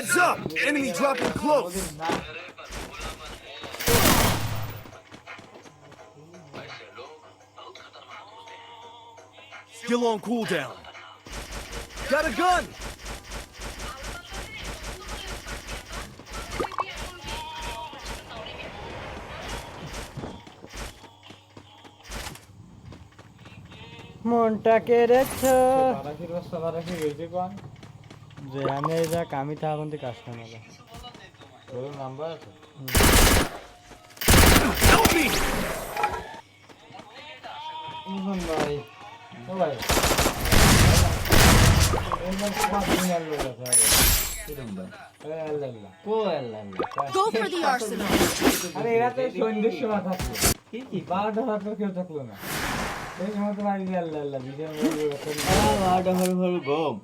Heads up! Enemy dropping close. Skill on cooldown. Got a gun! মনটাকে রেখো বারাকির বস্তা বারাকি গেছে কোন যে আমি যা কামি তা এখন কাস্টমার তোর নাম্বার আছে Help me! মোহন ভাই ও ভাই এমন সব দিনের লোক আছে কিরম ভাই আল্লাহ কো আল্লাহ Go for the arsenal. আরে এরা তো সন্ধ্যের সময় থাকলো কি 12টা হাত কেউ থাকলো না এই সময় তো ভাই আল্লাহ আল্লাহ বিজয় বারোটা ভর ভর গম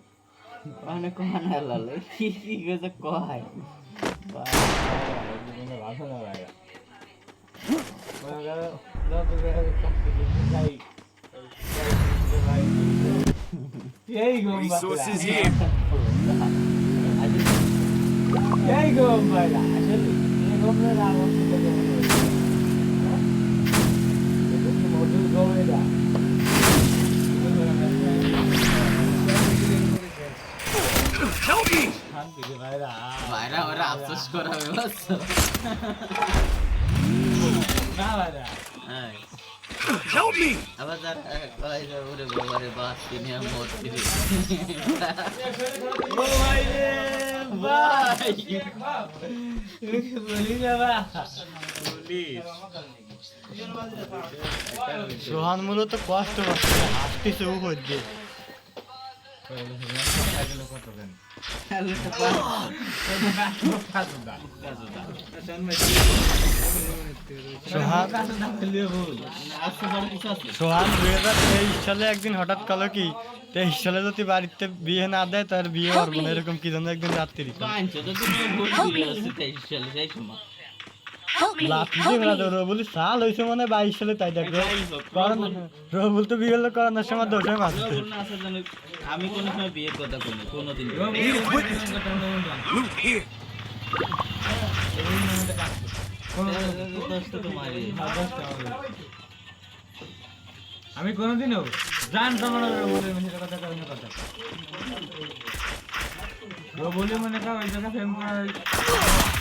মানে কোন আল্লাহ কি কি গেছে কয় ভালো না ভাই এই গম Resources here. এই গম ভাই আসলে এই গম না রাম মজুর গম এটা Help me! শান্তি রে ভাইরা ভাইরা ওরা আফসোস করাবে বুঝছো না ভাইরা হ্যাঁ Help me! আবার যারা কয় যে ওরে বাবারে বাস কিনে মরছি রে ও ভাই রে ভাই বলি যাবা সোহান মূলত কষ্ট পাচ্ছে হাসতেছে ও হচ্ছে সোহান সোহান 2023 সালে একদিন হঠাৎ কালো কি 23 সালে যদি বাড়িতে বিয়ে না দেয় তার বিয়ে করবো না এরকম কি জন্য একদিন রাত্রি পাঁচশো তো তুমি ভুল করে আসছে 23 সালে সেই সময় রবুল সাল হয়েছে মানে 22 সালে তাই দেখবে রবুল তো বিয়ে হলো করোনার সময় দোষে মাঝে আমি কোনো সময় বিয়ের কথা বলি কোনোদিন Need equipment. Loot here. আমি কোনোদিনও জানতাম না রবুলের মনে কথা কারণে কথা রবুলের মনে কা ওই জায়গা ফেম করার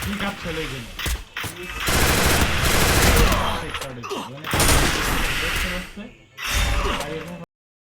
কি কাজ চলে গেল চেক করে মানে দেখতে